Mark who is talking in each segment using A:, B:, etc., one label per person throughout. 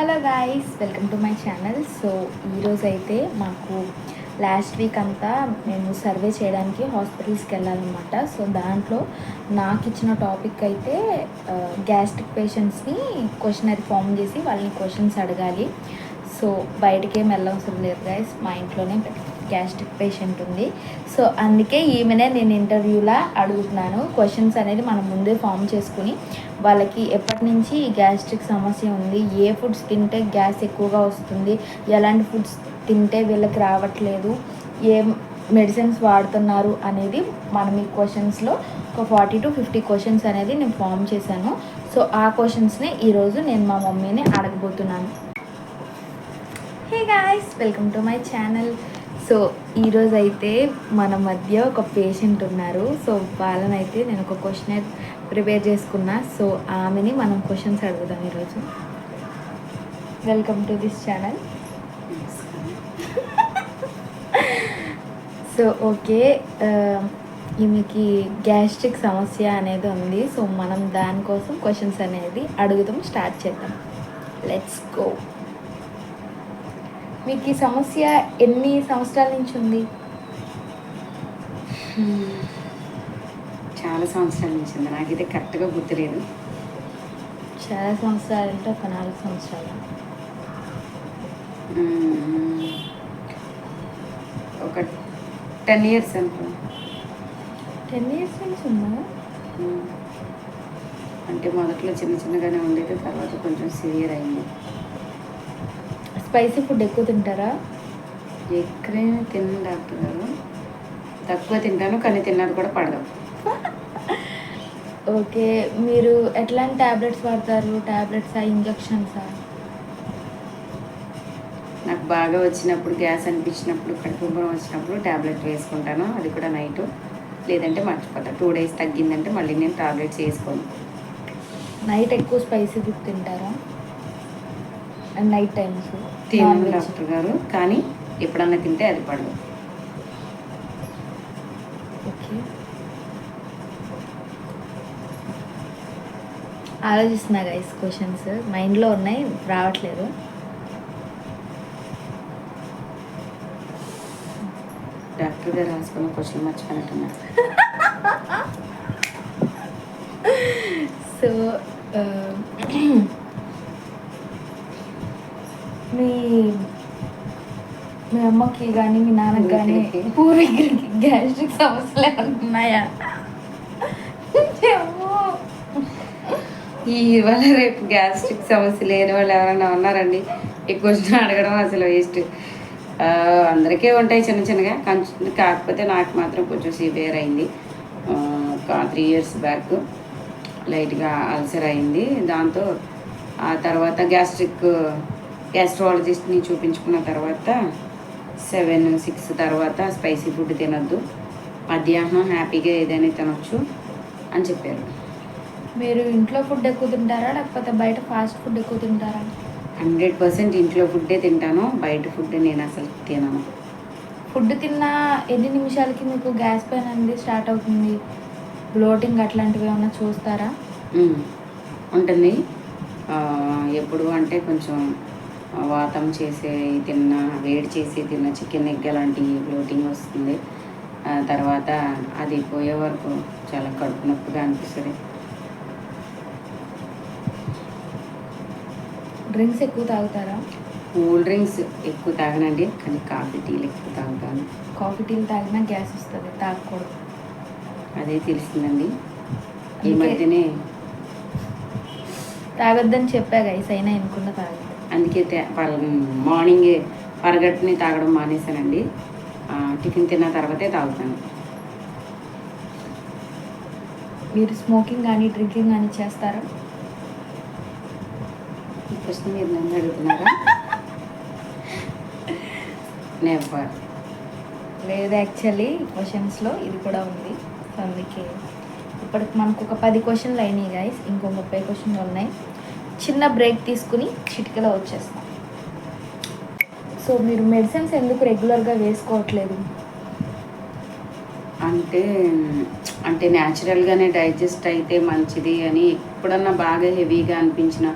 A: Hello guys, welcome to my channel. So ఈరోజు అయితే మాకు లాస్ట్ వీక్ అంతా మేము సర్వే చేయడానికి హాస్పిటల్స్కి వెళ్ళాలన్నమాట. సో దాంట్లో నాకు ఇచ్చిన టాపిక్ అయితే గ్యాస్ట్రిక్ పేషెంట్స్ని క్వశ్చనరీ ఫామ్ చేసి వాళ్ళని క్వశ్చన్స్ అడగాలి. సో బయటకేం వెళ్ళవసరం లేదు గైస్, మా ఇంట్లోనే గ్యాస్ట్రిక్ పేషెంట్ ఉంది. సో అందుకే ఈమెనే నేను ఇంటర్వ్యూలా అడుగుతున్నాను. క్వశ్చన్స్ అనేది మనం ముందే ఫామ్ చేసుకుని వాళ్ళకి ఎప్పటి నుంచి ఈ గ్యాస్ట్రిక్ సమస్య ఉంది, ఏ ఫుడ్స్ తింటే గ్యాస్ ఎక్కువగా వస్తుంది, ఎలాంటి ఫుడ్స్ తింటే వీళ్ళకి రావట్లేదు, ఏ మెడిసిన్స్ వాడుతున్నారు అనేది మనం ఈ క్వశ్చన్స్లో ఒక 40 to 50 క్వశ్చన్స్ అనేది నేను ఫామ్ చేశాను. సో ఆ క్వశ్చన్స్ని ఈరోజు నేను మా మమ్మీని అడగబోతున్నాను. Hey guys, welcome to my channel. So ఈరోజు అయితే మన మధ్య ఒక పేషెంట్ ఉన్నారు. సో వాళ్ళనైతే నేను ఒక క్వశ్చన్ ప్రిపేర్ చేసుకున్నా. సో ఆమెని మనం క్వశ్చన్స్ అడుగుదాం ఈరోజు. Welcome to this channel. So okay, ఈమెకి గ్యాస్ట్రిక్ సమస్య అనేది ఉంది. సో మనం దానికోసం క్వశ్చన్స్ అనేది అడుగుదాం, స్టార్ట్ చేద్దాం. Let's go. మీకు ఈ సమస్య ఎన్ని సంవత్సరాల నుంచి ఉంది?
B: చాలా సంవత్సరాల నుంచి ఉంది, నాకైతే కరెక్ట్గా గుర్తులేదు.
A: చాలా సంవత్సరాలు అంటే ఒక 4 సంవత్సరాలు,
B: ఒక 10 years అనుకో.
A: 10 years నుంచి ఉందా?
B: అంటే మొదట్లో చిన్న చిన్నగానే ఉండేది, తర్వాత కొంచెం సివియర్ అయింది.
A: స్పైసీ ఫుడ్ ఎక్కువ తింటారా?
B: ఎక్కువే తిన్నాను డాక్టర్ గారు, తక్కువ తింటాను కానీ తిన్నది కూడా పడదు.
A: ఓకే, మీరు ఎట్లాంటి ట్యాబ్లెట్స్ వాడతారు? ట్యాబ్లెట్సా, ఇంజక్షన్సా?
B: నాకు బాగా వచ్చినప్పుడు, గ్యాస్ అనిపించినప్పుడు, కడుపుబ్బరం వచ్చినప్పుడు ట్యాబ్లెట్ వేసుకుంటాను, అది కూడా నైట్. లేదంటే మర్చిపోతా. 2 days తగ్గిందంటే మళ్ళీ నేను టాబ్లెట్స్ వేసుకోను.
A: నైట్ ఎక్కువ స్పైసీ ఫుడ్ తింటారా? అండ్ నైట్ టైమ్స్
B: తిన్నాను డాక్టర్ గారు, కానీ ఎప్పుడన్నా తింటే అది పడదు.
A: ఓకే, ఆలోచిస్తున్నా గైస్, క్వశ్చన్స్ మైండ్లో ఉన్నాయి, రావట్లేదు.
B: డాక్టర్ గారు రాసుకున్న క్వశ్చన్ మర్చిపోయినట్టున్నారు.
A: సో మీ అమ్మకి కానీ మీ నాన్నకి కానీ పూర్వీకులకి గ్యాస్ట్రిక్ సమస్యలు ఏమైనా ఉన్నాయా?
B: ఇవాళ రేపు గ్యాస్ట్రిక్ సమస్య లేని వాళ్ళు ఎవరైనా ఉన్నారండి? ఈ క్వశ్చన్ అడగడం అసలు వేస్ట్. అందరికీ ఉంటాయి చిన్న చిన్నగా, కాకపోతే నాకు మాత్రం కొంచెం సివియర్ అయింది. ఒక 3 years బ్యాక్ లైట్గా అల్సర్ అయింది. దాంతో ఆ తర్వాత గ్యాస్ట్రాలజిస్ట్ని చూపించుకున్న తర్వాత 7-6 తర్వాత స్పైసీ ఫుడ్ తినొద్దు, మధ్యాహ్నం హ్యాపీగా ఏదైనా తినొచ్చు అని చెప్పారు.
A: మీరు ఇంట్లో ఫుడ్ ఎక్కువ తింటారా, లేకపోతే బయట ఫాస్ట్ ఫుడ్ ఎక్కువ తింటారా?
B: 100% ఇంట్లో ఫుడ్డే తింటాను, బయట ఫుడ్ నేను అసలు తినను.
A: ఫుడ్ తిన్న ఎన్ని నిమిషాలకి మీకు గ్యాస్ పెయిన్ అనేది స్టార్ట్ అవుతుంది? బ్లోటింగ్ అట్లాంటివి ఏమైనా చూస్తారా?
B: ఉంటుంది. ఎప్పుడు అంటే కొంచెం వాతం చేసే తిన్న, వేడి చేసి తిన్న చికెన్, ఎగ్ అలాంటివి బ్లోటింగ్ వస్తుంది. తర్వాత అది పోయే వరకు చాలా కడుపు నొప్పిగా అనిపిస్తుంది.
A: డ్రింక్స్ ఎక్కువ తాగుతారా?
B: కూల్ డ్రింక్స్ ఎక్కువ తాగనండి, కానీ కాఫీ టీలు ఎక్కువ తాగుతాను.
A: కాఫీ టీలు తాగినా గ్యాస్ వస్తుంది, తాగకూడదు.
B: అదే తెలిసిందండి ఈ మధ్యనే.
A: తాగొద్దని చెప్పా గైస్, అయినా ఎనుకుండా తాగదు.
B: అందుకే మార్నింగే పరగట్టుని తాగడం మానేశానండి. టిఫిన్ తిన్న తర్వాతే తాగుతాను.
A: మీరు స్మోకింగ్ కానీ డ్రింకింగ్ కానీ చేస్తారా?
B: ఈ క్వశ్చన్ మీరు నన్ను అడుగుతున్నారా? నెవర్.
A: లేదు, యాక్చువల్లీ క్వశ్చన్స్లో ఇది కూడా ఉంది. సో అందుకే ఇప్పటికి మనకు ఒక 10 క్వశ్చన్లు అయినాయి గైస్, ఇంకో 30 క్వశ్చన్లు ఉన్నాయి. చిన్న బ్రేక్ తీసుకుని చిటికలో వచ్చేస్తాం. సో మీరు మెడిసిన్స్ ఎందుకు రెగ్యులర్గా వేసుకోవట్లేదు?
B: అంటే న్యాచురల్గానే డైజెస్ట్ అయితే మంచిది అని, ఎప్పుడన్నా బాగా హెవీగా అనిపించిన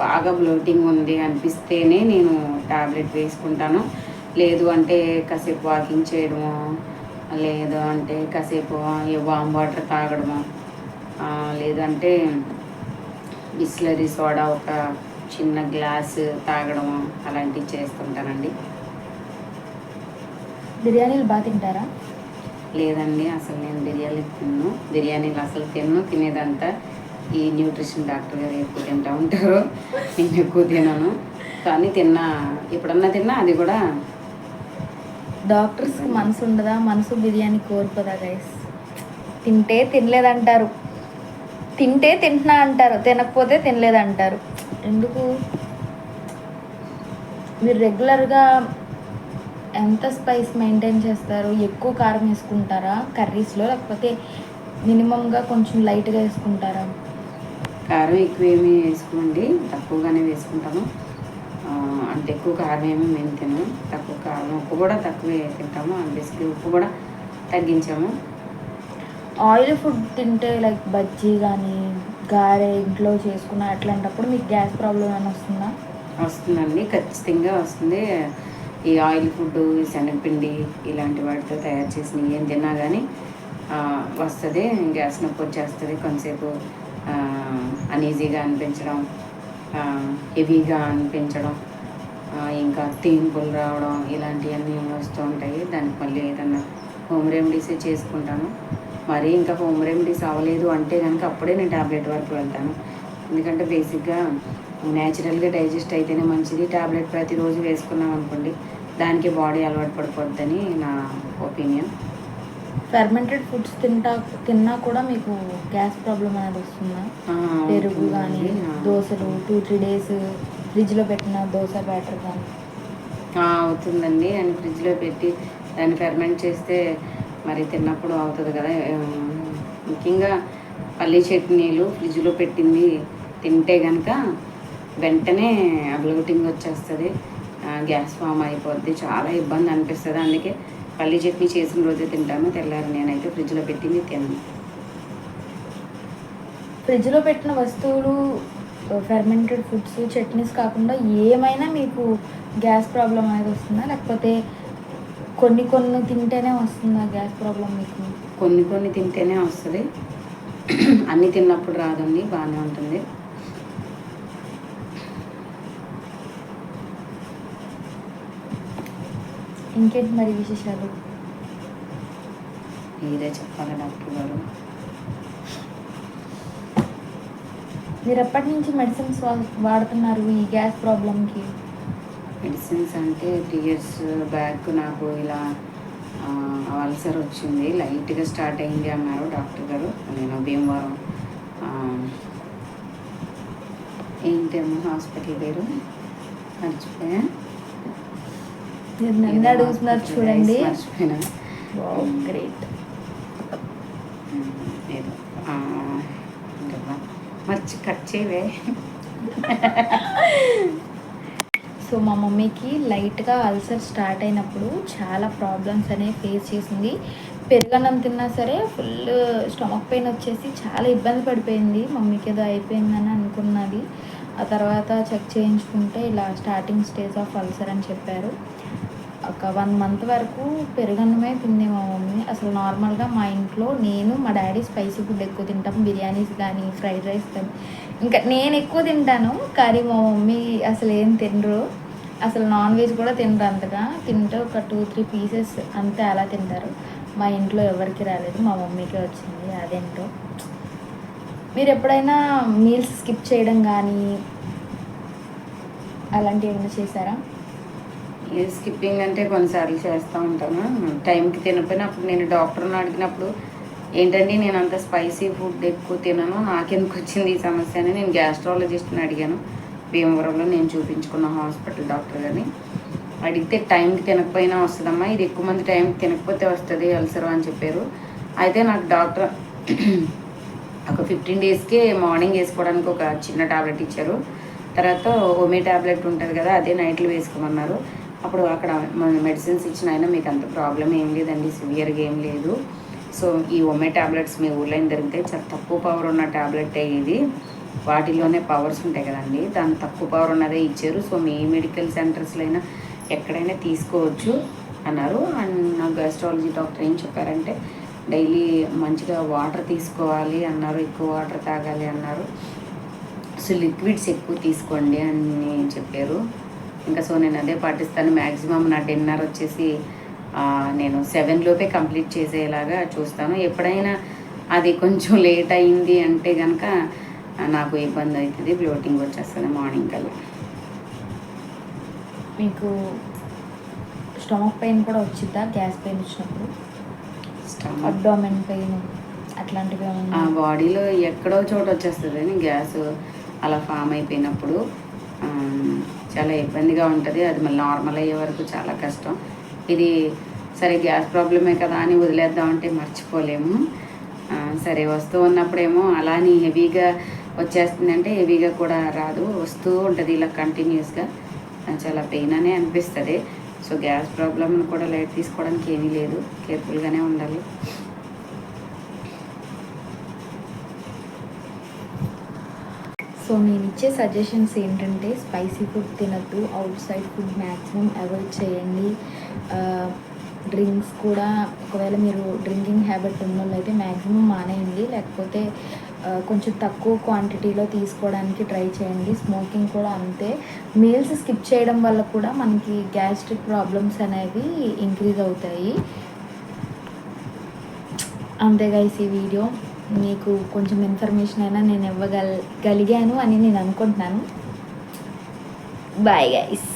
B: బాగా బ్లోటింగ్ ఉంది అనిపిస్తేనే నేను టాబ్లెట్ వేసుకుంటాను. లేదు అంటే కాసేపు వాకింగ్ చేయడము, లేదు అంటే కాసేపు వామ్ వాటర్ తాగడము, లేదంటే బిస్లరీ సోడా ఒక చిన్న గ్లాసు తాగడము అలాంటివి చేస్తుంటానండి.
A: బిర్యానీలు బాగా తింటారా?
B: లేదండి, అసలు నేను బిర్యానీలు అసలు తినేదంతా ఈ న్యూట్రిషన్ డాక్టర్ గారు ఎక్కువ తింటూ ఉంటారు. నేను ఎక్కువ తినను, కానీ ఎప్పుడన్నా తిన్నా అది కూడా.
A: డాక్టర్స్కి మనసు ఉండదా? మనసు బిర్యానీ కోరుకోదా గైస్? తింటే తినలేదంటారు, తింటే తింటున్నా అంటారు, తినకపోతే తినలేదంటారు. ఎందుకు? మీరు రెగ్యులర్గా ఎంత స్పైస్ మెయింటైన్ చేస్తారు? ఎక్కువ కారం వేసుకుంటారా కర్రీస్లో, లేకపోతే మినిమంగా కొంచెం లైట్గా వేసుకుంటారా?
B: కారం ఎక్కువ ఏమి వేసుకోండి, తక్కువగానే వేసుకుంటాము. అంటే ఎక్కువ కారం ఏమి మేము తినము, తక్కువ కారం, ఉప్పు కూడా తక్కువే తింటాము. బేసిక్గా ఉప్పు కూడా తగ్గించాము.
A: ఆయిల్ ఫుడ్ తింటే లైక్ బజ్జీ కానీ గారె ఇంట్లో చేసుకున్న అట్లాంటప్పుడు మీకు గ్యాస్ ప్రాబ్లం ఏమైనా వస్తుందా?
B: వస్తుందండి, ఖచ్చితంగా వస్తుంది. ఈ ఆయిల్ ఫుడ్, శనగపిండి ఇలాంటి వాటితో తయారు చేసిన ఏం తిన్నా కానీ వస్తుంది, గ్యాస్ నొప్పి వచ్చేస్తుంది. కొంతసేపు అనీజీగా అనిపించడం, హెవీగా అనిపించడం, ఇంకా తీన్పులు రావడం ఇలాంటివన్నీ వస్తూ ఉంటాయి. దానికి మళ్ళీ ఏదన్నా హోమ్ రెమెడీస్ చేసుకుంటాను. మరీ ఇంకా హోమ్ రెమెడీస్ అవ్వలేదు అంటే కనుక అప్పుడే నేను ట్యాబ్లెట్ వరకు వెళ్తాను. ఎందుకంటే బేసిక్గా న్యాచురల్గా డైజెస్ట్ అయితేనే మంచిది. ట్యాబ్లెట్ ప్రతిరోజు వేసుకున్నాం అనుకోండి, దానికి బాడీ అలవాటు పడిపోద్దని నా ఒపీనియన్.
A: ఫెర్మెంటెడ్ ఫుడ్స్ తిన్నా కూడా మీకు గ్యాస్ ప్రాబ్లం అనేది వస్తుందా? పెరుగు కానీ దోశలు 2-3 డేస్ ఫ్రిడ్జ్లో పెట్టిన దోశ బ్యాటర్ కానీ
B: అవుతుందండి. అని ఫ్రిడ్జ్లో పెట్టి దాన్ని ఫెర్మెంట్ చేస్తే మరి తిన్నప్పుడు అవుతుంది కదా. ముఖ్యంగా పల్లీ చట్నీలు ఫ్రిడ్జ్లో పెట్టింది తింటే కనుక వెంటనే బ్లోటింగ్ వచ్చేస్తుంది, గ్యాస్ ఫామ్ అయిపోద్ది, చాలా ఇబ్బంది అనిపిస్తుంది. అందుకే పల్లీ చట్నీ చేసిన రోజే తింటాను, తెల్లారి నేనైతే ఫ్రిడ్జ్లో పెట్టింది తినను.
A: ఫ్రిడ్జ్లో పెట్టిన వస్తువులు, ఫెర్మెంటెడ్ ఫుడ్స్, చట్నీస్ కాకుండా ఏమైనా మీకు గ్యాస్ ప్రాబ్లం అనేది వస్తుందా, లేకపోతే కొన్ని తింటేనే వస్తుందా గ్యాస్ ప్రాబ్లం మీకు?
B: కొన్ని తింటేనే వస్తుంది, అన్నీ తిన్నప్పుడు రాదండి, బాగానే ఉంటుంది.
A: ఇంకేంటి మరి విశేషాలు?
B: మీరే చెప్పాలి డాక్టర్ గారు.
A: మీరు ఎప్పటి నుంచి మెడిసిన్స్ వాడుతున్నారు ఈ గ్యాస్ ప్రాబ్లంకి?
B: మెడిసిన్స్ అంటే 3 years బ్యాక్ నాకు ఇలా అల్సర్ వచ్చింది, లైట్గా స్టార్ట్ అయింది అన్నారు డాక్టర్ గారు. నేను భీమవరం ఏంటేమో హాస్పిటల్ పేరు మర్చిపోయా,
A: నన్ను అడుగుతున్నారు చూడండి.
B: మర్చిపోయినా.
A: గ్రేట్.
B: ఏదో కట్ చేయవే.
A: సో మా మమ్మీకి లైట్గా అల్సర్ స్టార్ట్ అయినప్పుడు చాలా ప్రాబ్లమ్స్ అనేవి ఫేస్ చేసింది. పెరుగన్నం తిన్నా సరే ఫుల్ స్టమక్ పెయిన్ వచ్చేసి చాలా ఇబ్బంది పడిపోయింది. మమ్మీకి ఏదో అయిపోయిందని అనుకున్నది. ఆ తర్వాత చెక్ చేయించుకుంటే ఇలా స్టార్టింగ్ స్టేజ్ ఆఫ్ అల్సర్ అని చెప్పారు. ఒక 1 month వరకు పెరుగన్నమే తింది మా మమ్మీ. అసలు నార్మల్గా మా ఇంట్లో నేను మా డాడీ స్పైసీ ఫుడ్ ఎక్కువ తింటాం, బిర్యానీస్ కానీ ఫ్రైడ్ రైస్ కానీ. ఇంకా నేను ఎక్కువ తింటాను, కానీ మా మమ్మీ అసలు ఏం తినరు, అసలు నాన్ వెజ్ కూడా తినరు అంతగా. తింటే ఒక 2-3 pieces అంతే, అలా తింటారు. మా ఇంట్లో ఎవరికి రాలేదు, మా మమ్మీకే వచ్చింది. అదేంటో. మీరు ఎప్పుడైనా మీల్స్ స్కిప్ చేయడం కానీ అలాంటివి ఏమైనా చేశారా?
B: స్కిప్పింగ్ అంటే కొన్నిసార్లు చేస్తూ ఉంటాను, టైంకి తినకపోయినా. అప్పుడు నేను డాక్టర్ని అడిగినప్పుడు ఏంటండి నేను అంత స్పైసీ ఫుడ్ ఎక్కువ తినను, నాకెందుకు వచ్చింది ఈ సమస్య అని నేను గ్యాస్ట్రాలజిస్ట్ని అడిగాను. భీమవరంలో నేను చూపించుకున్న హాస్పిటల్ డాక్టర్ గారిని అడిగితే టైంకి తినకపోయినా వస్తుందమ్మా, ఇది ఎక్కువ మంది టైంకి తినకపోతే వస్తుంది అల్సర్ అని చెప్పారు. అయితే నాకు డాక్టర్ ఒక 15 daysకే మార్నింగ్ వేసుకోవడానికి ఒక చిన్న టాబ్లెట్ ఇచ్చారు. తర్వాత హోమియో టాబ్లెట్ ఉంటుంది కదా, అదే నైట్లో వేసుకోమన్నారు. అప్పుడు అక్కడ మెడిసిన్స్ ఇచ్చిన అయినా మీకు అంత ప్రాబ్లం ఏం లేదండి, సివియర్గా ఏం లేదు. సో ఈ హోమియో టాబ్లెట్స్ మీ ఊర్లో దొరికితే చాలా తక్కువ పవర్ ఉన్న టాబ్లెట్ ఇది, వాటిలోనే పవర్స్ ఉంటాయి కదండి, దాని తక్కువ పవర్ ఉన్నదే ఇచ్చారు. సో మీ మెడికల్ సెంటర్స్లో అయినా ఎక్కడైనా తీసుకోవచ్చు అన్నారు. అండ్ నా గైస్ట్రాలజీ డాక్టర్ ఏం చెప్పారంటే డైలీ మంచిగా వాటర్ తీసుకోవాలి అన్నారు, ఎక్కువ వాటర్ తాగాలి అన్నారు. సో లిక్విడ్స్ ఎక్కువ తీసుకోండి అని చెప్పారు. ఇంకా సో నేను అదే పాటిస్తాను. మ్యాక్సిమం నా డిన్నర్ వచ్చేసి నేను 7 లోపే కంప్లీట్ చేసేలాగా చూస్తాను. ఎప్పుడైనా అది కొంచెం లేట్ అయింది అంటే కనుక నాకు ఇబ్బంది అవుతుంది, బ్లోటింగ్ వచ్చేస్తుంది మార్నింగ్ కల్లా.
A: మీకు స్టమక్ పెయిన్ కూడా వచ్చిద్దా గ్యాస్ పెయిన్ వచ్చినప్పుడు? అబ్డామెన్ పెయిన్ అట్లాంటివి
B: బాడీలో ఎక్కడో చోట వచ్చేస్తుంది అని గ్యాస్ అలా ఫామ్ అయిపోయినప్పుడు చాలా ఇబ్బందిగా ఉంటుంది. అది మళ్ళీ నార్మల్ అయ్యే వరకు చాలా కష్టం. ఇది సరే గ్యాస్ ప్రాబ్లమే కదా అని వదిలేద్దామంటే మర్చిపోలేము. సరే వస్తూ ఉన్నప్పుడేమో అలానే హెవీగా వచ్చేస్తుందంటే హెవీగా కూడా రాదు, వస్తూ ఉంటుంది ఇలా కంటిన్యూస్గా. చాలా పెయిన్ అనే అనిపిస్తుంది. సో గ్యాస్ ప్రాబ్లమ్ని కూడా లైట్ తీసుకోవడానికి ఏమీ లేదు, కేర్ఫుల్గానే ఉండాలి.
A: సో నేను ఇచ్చే సజెషన్స్ ఏంటంటే స్పైసీ ఫుడ్ తినద్దు, out side food maximum avoid చేయండి. డ్రింక్స్ కూడా ఒకవేళ మీరు డ్రింకింగ్ హ్యాబిట్ ఉన్న వాళ్ళైతే మ్యాక్సిమం మానేయండి, లేకపోతే కొంచెం తక్కువ క్వాంటిటీలో తీసుకోవడానికి ట్రై చేయండి. స్మోకింగ్ కూడా అంతే. మీల్స్ స్కిప్ చేయడం వల్ల కూడా మనకి గ్యాస్ట్రిక్ ప్రాబ్లమ్స్ అనేవి ఇంక్రీజ్ అవుతాయి. అంతే గైస్, ఈ వీడియో మీకు కొంచెం ఇన్ఫర్మేషన్ అయినా నేను ఇవ్వగలిగాను అని నేను అనుకుంటున్నాను. Bye guys.